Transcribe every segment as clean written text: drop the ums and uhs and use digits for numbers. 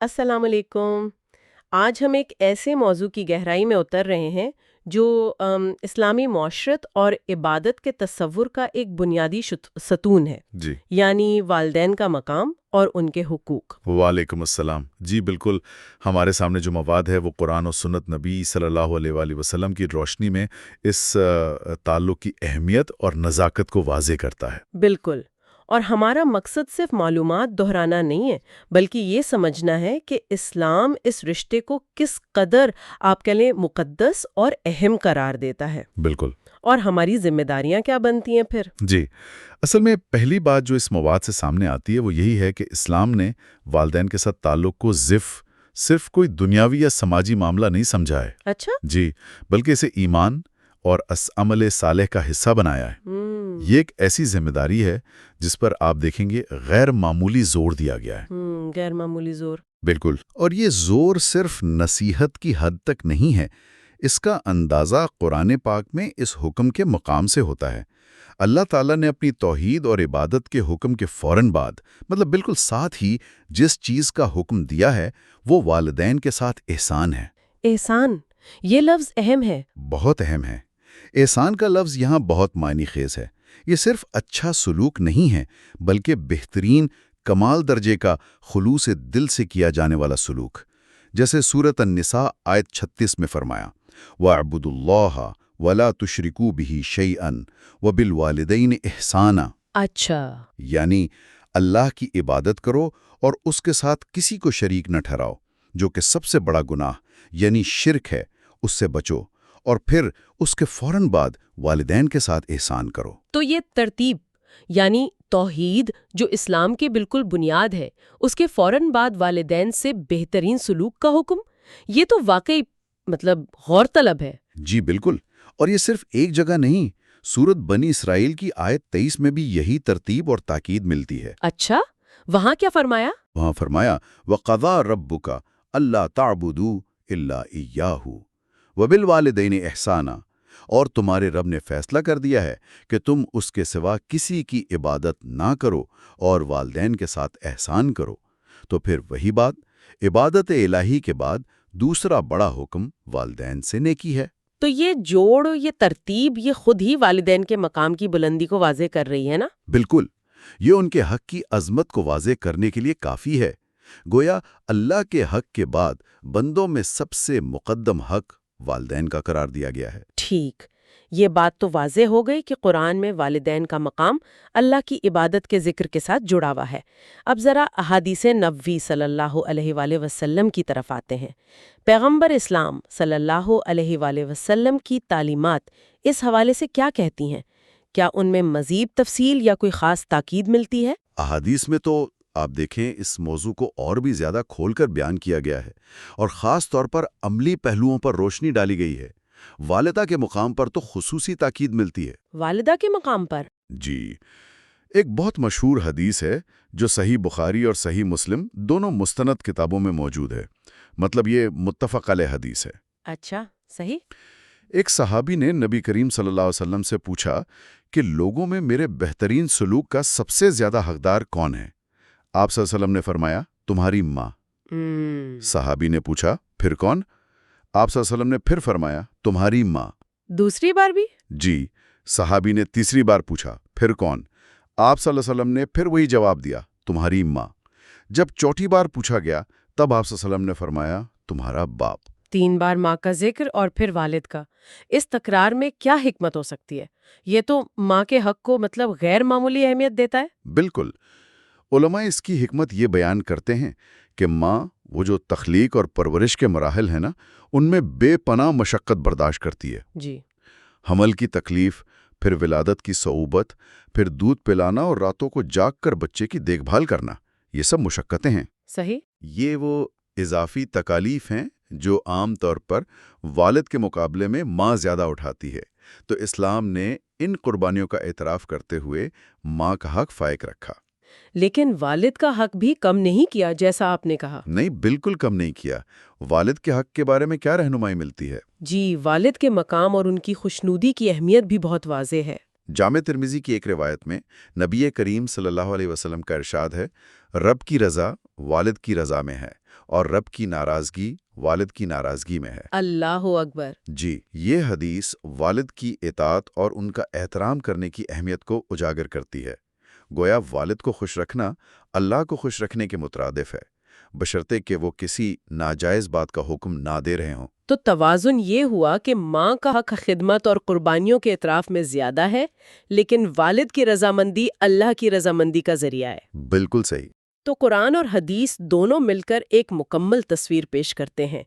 السلام علیکم۔ آج ہم ایک ایسے موضوع کی گہرائی میں اتر رہے ہیں جو اسلامی معاشرت اور عبادت کے تصور کا ایک بنیادی ستون ہے، جی یعنی والدین کا مقام اور ان کے حقوق۔ وعلیکم السلام۔ جی بالکل، ہمارے سامنے جو مواد ہے وہ قرآن و سنت نبی صلی اللہ علیہ وآلہ وسلم کی روشنی میں اس تعلق کی اہمیت اور نزاکت کو واضح کرتا ہے۔ بالکل، اور ہمارا مقصد صرف معلومات دہرانا نہیں ہے، بلکہ یہ سمجھنا ہے کہ اسلام اس رشتے کو کس قدر آپ کہہ لیں مقدس اور اہم قرار دیتا ہے، بالکل اور ہماری ذمہ داریاں کیا بنتی ہیں پھر۔ جی، اصل میں پہلی بات جو اس مواد سے سامنے آتی ہے وہ یہی ہے کہ اسلام نے والدین کے ساتھ تعلق کو صرف کوئی دنیاوی یا سماجی معاملہ نہیں سمجھا ہے۔ اچھا؟ جی، بلکہ اسے ایمان اور عمل صالح کا حصہ بنایا ہے۔ یہ ایک ایسی ذمہ داری ہے جس پر آپ دیکھیں گے غیر معمولی زور دیا گیا ہے۔ غیر معمولی زور۔ بالکل، اور یہ زور صرف نصیحت کی حد تک نہیں ہے، اس کا اندازہ قرآن پاک میں اس حکم کے مقام سے ہوتا ہے۔ اللہ تعالیٰ نے اپنی توحید اور عبادت کے حکم کے فوراً بعد، مطلب بالکل ساتھ ہی جس چیز کا حکم دیا ہے وہ والدین کے ساتھ احسان ہے۔ احسان، یہ لفظ اہم ہے۔ بہت اہم ہے۔ احسان کا لفظ یہاں بہت معنی خیز ہے۔ یہ صرف اچھا سلوک نہیں ہے، بلکہ بہترین کمال درجے کا خلوص دل سے کیا جانے والا سلوک، جیسے سورۃ النساء آیت 36 میں فرمایا، وَاعْبُدُوا اللَّهَ وَلَا تُشْرِكُوا بِهِ شَيْئًا وَبِالْوَالِدَيْنِ إِحْسَانًا۔ اچھا۔ یعنی اللہ کی عبادت کرو اور اس کے ساتھ کسی کو شریک نہ ٹھہراؤ، جو کہ سب سے بڑا گناہ یعنی شرک ہے، اس سے بچو، اور پھر اس کے فوراً بعد والدین کے ساتھ احسان کرو۔ تو یہ ترتیب، یعنی توحید جو اسلام کی بالکل بنیاد ہے، اس کے فوراً بعد والدین سے بہترین سلوک کا حکم، یہ تو واقعی غور طلب ہے۔ جی بالکل، اور یہ صرف ایک جگہ نہیں، سورۃ بنی اسرائیل کی آیت 23 میں بھی یہی ترتیب اور تاکید ملتی ہے۔ اچھا، وہاں کیا فرمایا؟ وہاں فرمایا، وَقَضَىٰ رَبُّكَ أَلَّا تَعْبُدُوا إِلَّا إِيَّاهُ وَبِالْوَالِدَيْنِ إِحْسَانًا، اور تمہارے رب نے فیصلہ کر دیا ہے کہ تم اس کے سوا کسی کی عبادت نہ کرو اور والدین کے ساتھ احسان کرو۔ تو پھر وہی بات، عبادت الہی کے بعد دوسرا بڑا حکم والدین سے نیکی ہے۔ تو یہ جوڑ، یہ ترتیب، یہ خود ہی والدین کے مقام کی بلندی کو واضح کر رہی ہے نا؟ بالکل، یہ ان کے حق کی عظمت کو واضح کرنے کے لیے کافی ہے۔ گویا اللہ کے حق کے بعد بندوں میں سب سے مقدم حق والدین کا قرار دیا گیا ہے۔ ٹھیک، یہ بات تو واضح ہو گئی کہ قرآن میں والدین کا مقام اللہ کی عبادت کے ذکر کے ساتھ جڑا ہوا ہے۔ اب ذرا احادیث نبوی صلی اللہ علیہ وآلہ وسلم کی طرف آتے ہیں۔ پیغمبر اسلام صلی اللہ علیہ وآلہ وسلم کی تعلیمات اس حوالے سے کیا کہتی ہیں؟ کیا ان میں مزید تفصیل یا کوئی خاص تاکید ملتی ہے؟ احادیث میں تو آپ دیکھیں اس موضوع کو اور بھی زیادہ کھول کر بیان کیا گیا ہے، اور خاص طور پر عملی پہلوؤں پر روشنی ڈالی گئی ہے۔ والدہ کے مقام پر تو خصوصی تاکید ملتی ہے۔ والدہ کے مقام پر؟ جی، ایک بہت مشہور حدیث ہے جو صحیح بخاری اور صحیح مسلم دونوں مستند کتابوں میں موجود ہے، مطلب یہ متفق علیہ حدیث ہے۔ اچھا، صحیح۔ ایک صحابی نے نبی کریم صلی اللہ علیہ وسلم سے پوچھا کہ لوگوں میں میرے بہترین سلوک کا سب سے زیادہ حقدار کون ہے؟ آپ صلی اللہ علیہ وسلم نے فرمایا، تمہاری ماں۔ صحابی نے پوچھا، پھر کون؟ آپ صلی اللہ علیہ وسلم نے پھر فرمایا، تمہاری ماں۔ دوسری بار بھی؟ جی۔ صحابی نے تیسری بار پوچھا، پھر کون؟ آپ صلی اللہ علیہ وسلم نے پھر وہی جواب دیا، تمہاری ماں۔ جب چوتھی بار پوچھا گیا تب آپ صلی اللہ علیہ وسلم نے فرمایا، تمہارا باپ۔ 3 بار ماں کا ذکر اور پھر والد کا۔ اس تکرار میں کیا حکمت ہو سکتی ہے؟ یہ تو ماں کے حق کو غیر معمولی اہمیت دیتا ہے۔ بالکل، علماء اس کی حکمت یہ بیان کرتے ہیں کہ ماں وہ جو تخلیق اور پرورش کے مراحل ہیں نا، ان میں بے پناہ مشقت برداشت کرتی ہے۔ جی۔ حمل کی تکلیف، پھر ولادت کی صعوبت، پھر دودھ پلانا اور راتوں کو جاگ کر بچے کی دیکھ بھال کرنا، یہ سب مشقتیں ہیں۔ صحیح۔ یہ وہ اضافی تکالیف ہیں جو عام طور پر والد کے مقابلے میں ماں زیادہ اٹھاتی ہے، تو اسلام نے ان قربانیوں کا اعتراف کرتے ہوئے ماں کا حق فائق رکھا۔ لیکن والد کا حق بھی کم نہیں کیا، جیسا آپ نے کہا۔ نہیں، بالکل کم نہیں کیا۔ والد کے حق کے بارے میں کیا رہنمائی ملتی ہے؟ جی، والد کے مقام اور ان کی خوشنودی کی اہمیت بھی بہت واضح ہے۔ جامع ترمذی کی ایک روایت میں نبی کریم صلی اللہ علیہ وسلم کا ارشاد ہے، رب کی رضا والد کی رضا میں ہے، اور رب کی ناراضگی والد کی ناراضگی میں ہے۔ اللہ اکبر۔ جی، یہ حدیث والد کی اطاعت اور ان کا احترام کرنے کی اہمیت کو اجاگر کرتی ہے۔ گویا والد کو خوش رکھنا اللہ کو خوش رکھنے کے مترادف ہے، بشرطے کہ وہ کسی ناجائز بات کا حکم نہ دے رہے ہوں۔ تو توازن یہ ہوا کہ ماں کا حق خدمت اور قربانیوں کے اطراف میں زیادہ ہے، لیکن والد کی رضامندی اللہ کی رضامندی کا ذریعہ ہے۔ بالکل صحیح۔ تو قرآن اور حدیث دونوں مل کر ایک مکمل تصویر پیش کرتے ہیں۔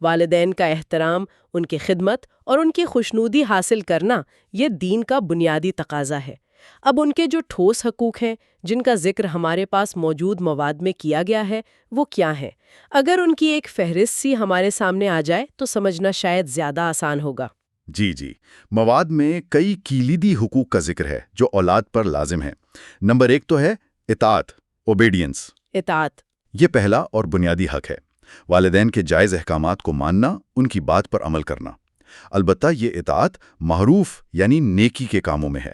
والدین کا احترام، ان کی خدمت اور ان کی خوشنودی حاصل کرنا یہ دین کا بنیادی تقاضا ہے۔ اب ان کے جو ٹھوس حقوق ہیں، جن کا ذکر ہمارے پاس موجود مواد میں کیا گیا ہے، وہ کیا ہیں؟ اگر ان کی ایک فہرست سی ہمارے سامنے آ جائے تو سمجھنا شاید زیادہ آسان ہوگا۔ جی، مواد میں کئی کلیدی حقوق کا ذکر ہے جو اولاد پر لازم ہے۔ نمبر 1 تو ہے اطاعت، اوبیڈینس۔ اطاعت یہ پہلا اور بنیادی حق ہے۔ والدین کے جائز احکامات کو ماننا، ان کی بات پر عمل کرنا۔ البتہ یہ اطاعت معروف یعنی نیکی کے کاموں میں ہے۔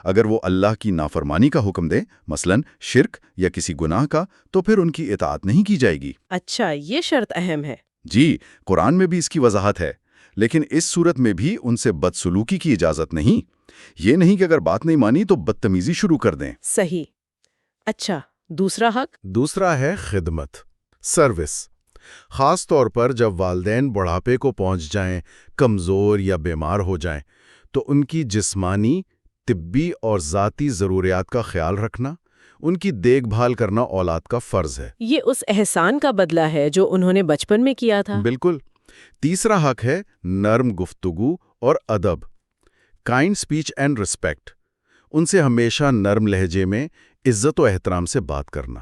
اگر وہ اللہ کی نافرمانی کا حکم دے، مثلا شرک یا کسی گناہ کا، تو پھر ان کی اطاعت نہیں کی جائے گی۔ اچھا، یہ شرط اہم ہے۔ جی، قرآن میں بھی اس کی وضاحت ہے، لیکن اس صورت میں بھی ان سے بدسلوکی کی اجازت نہیں۔ یہ نہیں کہ اگر بات نہیں مانی تو بدتمیزی شروع کر دیں۔ صحیح۔ اچھا، دوسرا حق؟ دوسرا ہے خدمت، سروس۔ خاص طور پر جب والدین بڑھاپے کو پہنچ جائیں، کمزور یا بیمار ہو جائیں، تو ان کی جسمانی، طبی اور ذاتی ضروریات کا خیال رکھنا، ان کی دیکھ بھال کرنا اولاد کا فرض ہے۔ یہ اس احسان کا بدلہ ہے جو انہوں نے بچپن میں کیا تھا۔ بالکل۔ تیسرا حق ہے نرم گفتگو اور ادب، کائنڈ سپیچ اینڈ رسپیکٹ۔ ان سے ہمیشہ نرم لہجے میں عزت و احترام سے بات کرنا،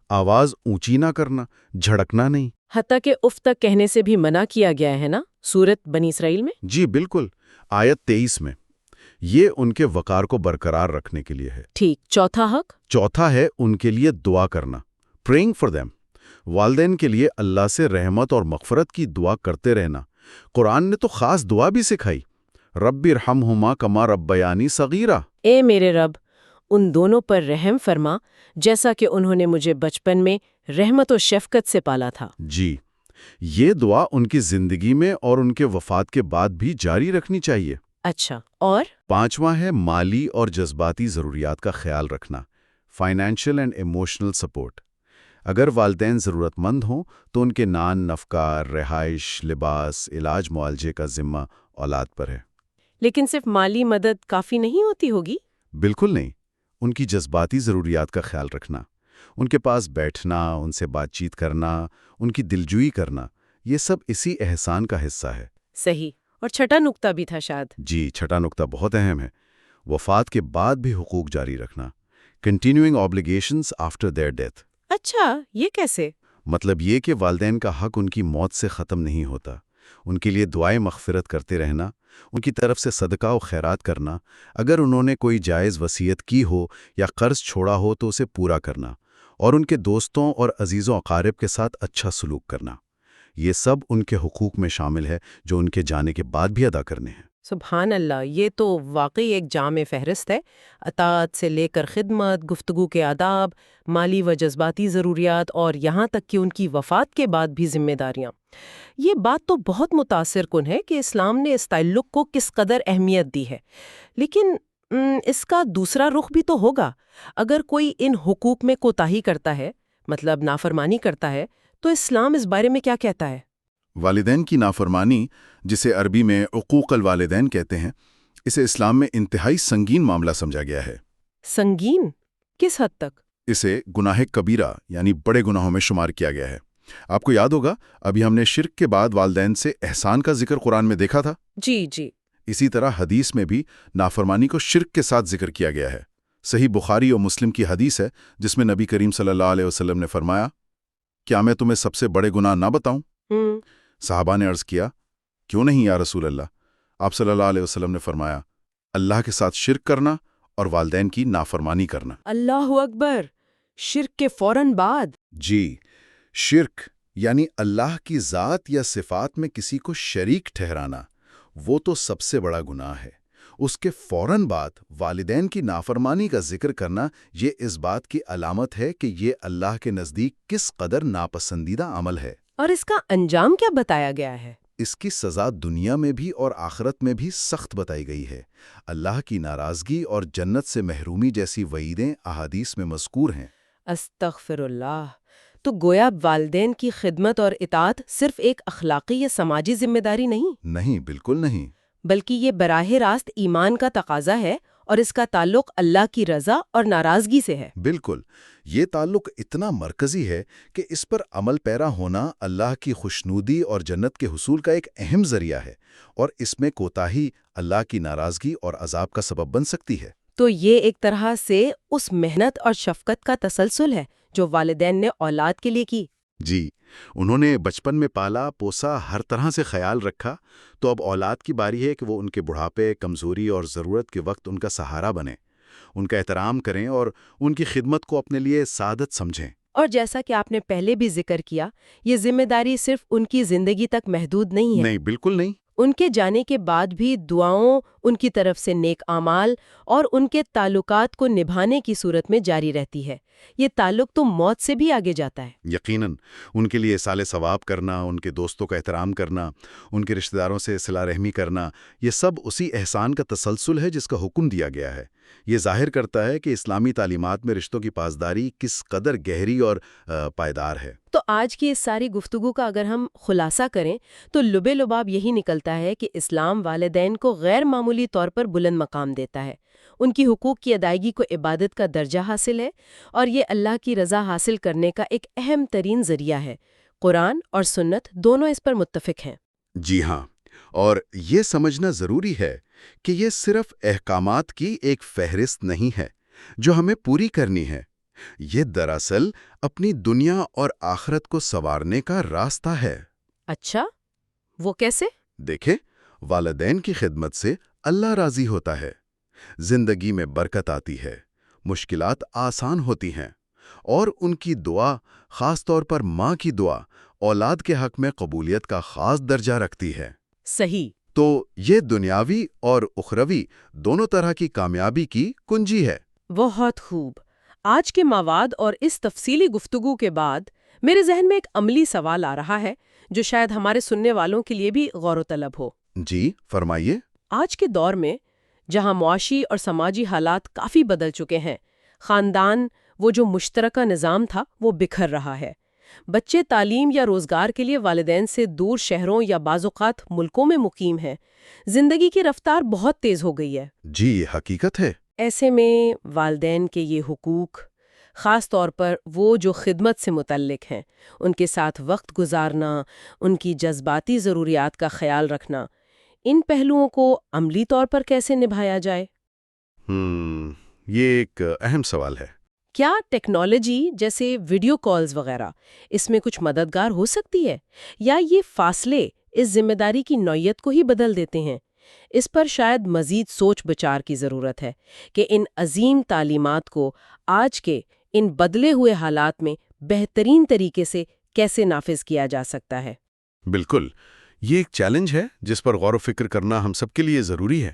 آواز اونچی نہ کرنا، جھڑکنا نہیں۔ حتیٰ کہ اف تک کہنے سے بھی منع کیا گیا ہے نا، سورت بنی اسرائیل میں؟ جی بالکل، آیت 23 میں۔ یہ ان کے وقار کو برقرار رکھنے کے لیے ہے۔ ٹھیک۔ چوتھا حق؟ چوتھا ہے ان کے لیے دعا کرنا، پریئنگ فار دیم۔ والدین کے لیے اللہ سے رحمت اور مغفرت کی دعا کرتے رہنا۔ قرآن نے تو خاص دعا بھی سکھائی، رب ارحمہما کما ربیانی صغیرہ۔ اے میرے رب، ان دونوں پر رحم فرما جیسا کہ انہوں نے مجھے بچپن میں رحمت و شفقت سے پالا تھا۔ جی، یہ دعا ان کی زندگی میں اور ان کے وفات کے بعد بھی جاری رکھنی چاہیے۔ اچھا، اور؟ پانچواں ہے مالی اور جذباتی ضروریات کا خیال رکھنا، فائنینشیل اینڈ ایموشنل سپورٹ۔ اگر والدین ضرورت مند ہوں تو ان کے نان نفقہ، رہائش، لباس، علاج معالجے کا ذمہ اولاد پر ہے۔ لیکن صرف مالی مدد کافی نہیں ہوتی ہوگی؟ بالکل نہیں، ان کی جذباتی ضروریات کا خیال رکھنا، ان کے پاس بیٹھنا، ان سے بات چیت کرنا، ان کی دلجوئی کرنا، یہ سب اسی احسان کا حصہ ہے۔ صحیح۔ اور چھٹا نکتہ بھی تھا شاید۔ جی، چھٹا نکتہ بہت اہم ہے، وفات کے بعد بھی حقوق جاری رکھنا، continuing obligations after their death. اچھا، یہ کیسے؟ مطلب یہ کہ والدین کا حق ان کی موت سے ختم نہیں ہوتا۔ ان کے لیے دعائیں مغفرت کرتے رہنا، ان کی طرف سے صدقہ و خیرات کرنا، اگر انہوں نے کوئی جائز وصیت کی ہو یا قرض چھوڑا ہو تو اسے پورا کرنا، اور ان کے دوستوں اور عزیز و اقارب کے ساتھ اچھا سلوک کرنا، یہ سب ان کے حقوق میں شامل ہے جو ان کے جانے کے بعد بھی ادا کرنے ہیں۔ سبحان اللہ، یہ تو واقعی ایک جامع فہرست ہے۔ اطاعت سے لے کر خدمت، گفتگو کے آداب، مالی و جذباتی ضروریات اور یہاں تک کہ ان کی وفات کے بعد بھی ذمہ داریاں۔ یہ بات تو بہت متاثر کن ہے کہ اسلام نے اس تعلق کو کس قدر اہمیت دی ہے۔ لیکن اس کا دوسرا رخ بھی تو ہوگا۔ اگر کوئی ان حقوق میں کوتاہی کرتا ہے، مطلب نافرمانی کرتا ہے، تو اسلام اس بارے میں کیا کہتا ہے؟ والدین کی نافرمانی، جسے عربی میں عقوق الوالدین کہتے ہیں، اسے اسلام میں انتہائی سنگین معاملہ سمجھا گیا ہے۔ سنگین؟ کس حد تک؟ اسے گناہ کبیرہ یعنی بڑے گناہوں میں شمار کیا گیا ہے۔ آپ کو یاد ہوگا ابھی ہم نے شرک کے بعد والدین سے احسان کا ذکر قرآن میں دیکھا تھا۔ جی۔ اسی طرح حدیث میں بھی نافرمانی کو شرک کے ساتھ ذکر کیا گیا ہے۔ صحیح بخاری اور مسلم کی حدیث ہے جس میں نبی کریم صلی اللہ علیہ وسلم نے فرمایا، کیا میں تمہیں سب سے بڑے گناہ نہ بتاؤں؟ صحابہ نے عرض کیا، کیوں نہیں یا رسول اللہ؟ آپ صلی اللہ علیہ وسلم نے فرمایا، اللہ کے ساتھ شرک کرنا اور والدین کی نافرمانی کرنا۔ اللہ اکبر! شرک کے فوراً بعد؟ جی، شرک یعنی اللہ کی ذات یا صفات میں کسی کو شریک ٹھہرانا، وہ تو سب سے بڑا گناہ ہے۔ اس کے فوراً بعد والدین کی نافرمانی کا ذکر کرنا یہ اس بات کی علامت ہے کہ یہ اللہ کے نزدیک کس قدر ناپسندیدہ عمل ہے۔ اور اس کا انجام کیا بتایا گیا ہے؟ اس کی سزا دنیا میں بھی اور آخرت میں بھی سخت بتائی گئی ہے۔ اللہ کی ناراضگی اور جنت سے محرومی جیسی وعیدیں احادیث میں مذکور ہیں۔ استغفر اللہ! تو گویا والدین کی خدمت اور اطاعت صرف ایک اخلاقی یا سماجی ذمہ داری نہیں، نہیں، بالکل نہیں۔ بلکہ یہ براہ راست ایمان کا تقاضا ہے اور اس کا تعلق اللہ کی رضا اور ناراضگی سے ہے۔ بالکل، یہ تعلق اتنا مرکزی ہے کہ اس پر عمل پیرا ہونا اللہ کی خوشنودی اور جنت کے حصول کا ایک اہم ذریعہ ہے، اور اس میں کوتاہی اللہ کی ناراضگی اور عذاب کا سبب بن سکتی ہے۔ تو یہ ایک طرح سے اس محنت اور شفقت کا تسلسل ہے جو والدین نے اولاد کے لیے کی۔ جی، انہوں نے بچپن میں پالا پوسا، ہر طرح سے خیال رکھا، تو اب اولاد کی باری ہے کہ وہ ان کے بڑھاپے، کمزوری اور ضرورت کے وقت ان کا سہارا بنے، ان کا احترام کریں اور ان کی خدمت کو اپنے لیے سعادت سمجھیں۔ اور جیسا کہ آپ نے پہلے بھی ذکر کیا، یہ ذمہ داری صرف ان کی زندگی تک محدود نہیں ہے۔ نہیں، بالکل نہیں۔ ان کے جانے کے بعد بھی دعاؤں، ان کی طرف سے نیک اعمال اور ان کے تعلقات کو نبھانے کی صورت میں جاری رہتی ہے۔ یہ تعلق تو موت سے بھی آگے جاتا ہے۔ یقیناً، ان کے لیے اصال ثواب کرنا، ان کے دوستوں کا احترام کرنا، ان کے رشتہ داروں سے صلہ رحمی کرنا، یہ سب اسی احسان کا تسلسل ہے جس کا حکم دیا گیا ہے۔ یہ ظاہر کرتا ہے کہ اسلامی تعلیمات میں رشتوں کی پاسداری کس قدر گہری اور پائیدار ہے۔ تو آج کی اس ساری گفتگو کا اگر ہم خلاصہ کریں تو لبے لباب یہی نکلتا ہے کہ اسلام والدین کو غیر معمولی طور پر بلند مقام دیتا ہے۔ ان کی حقوق کی ادائیگی کو عبادت کا درجہ حاصل ہے اور یہ اللہ کی رضا حاصل کرنے کا ایک اہم ترین ذریعہ ہے۔ قرآن اور سنت دونوں اس پر متفق ہیں۔ جی ہاں، اور یہ سمجھنا ضروری ہے کہ یہ صرف احکامات کی ایک فہرست نہیں ہے جو ہمیں پوری کرنی ہے، یہ دراصل اپنی دنیا اور آخرت کو سنوارنے کا راستہ ہے۔ اچھا، وہ کیسے؟ دیکھیں، والدین کی خدمت سے اللہ راضی ہوتا ہے، زندگی میں برکت آتی ہے، مشکلات آسان ہوتی ہیں، اور ان کی دعا، خاص طور پر ماں کی دعا، اولاد کے حق میں قبولیت کا خاص درجہ رکھتی ہے۔ صحیح۔ تو یہ دنیاوی اور اخروی دونوں طرح کی کامیابی کی کنجی ہے۔ بہت خوب۔ آج کے مواد اور اس تفصیلی گفتگو کے بعد میرے ذہن میں ایک عملی سوال آ رہا ہے جو شاید ہمارے سننے والوں کے لیے بھی غور و طلب ہو۔ جی، فرمائیے۔ آج کے دور میں جہاں معاشی اور سماجی حالات کافی بدل چکے ہیں، خاندان، وہ جو مشترکہ نظام تھا، وہ بکھر رہا ہے۔ بچے تعلیم یا روزگار کے لیے والدین سے دور شہروں یا بعض اوقات ملکوں میں مقیم ہیں۔ زندگی کی رفتار بہت تیز ہو گئی ہے۔ جی، یہ حقیقت ہے۔ ایسے میں والدین کے یہ حقوق، خاص طور پر وہ جو خدمت سے متعلق ہیں، ان کے ساتھ وقت گزارنا، ان کی جذباتی ضروریات کا خیال رکھنا، ان پہلوؤں کو عملی طور پر کیسے نبھایا جائے؟ یہ ایک اہم سوال ہے۔ کیا ٹیکنالوجی جیسے ویڈیو کالز وغیرہ اس میں کچھ مددگار ہو سکتی ہے، یا یہ فاصلے اس ذمہ داری کی نوعیت کو ہی بدل دیتے ہیں؟ اس پر شاید مزید سوچ بچار کی ضرورت ہے کہ ان عظیم تعلیمات کو آج کے ان بدلے ہوئے حالات میں بہترین طریقے سے کیسے نافذ کیا جا سکتا ہے۔ بالکل، یہ ایک چیلنج ہے جس پر غور و فکر کرنا ہم سب کے لیے ضروری ہے۔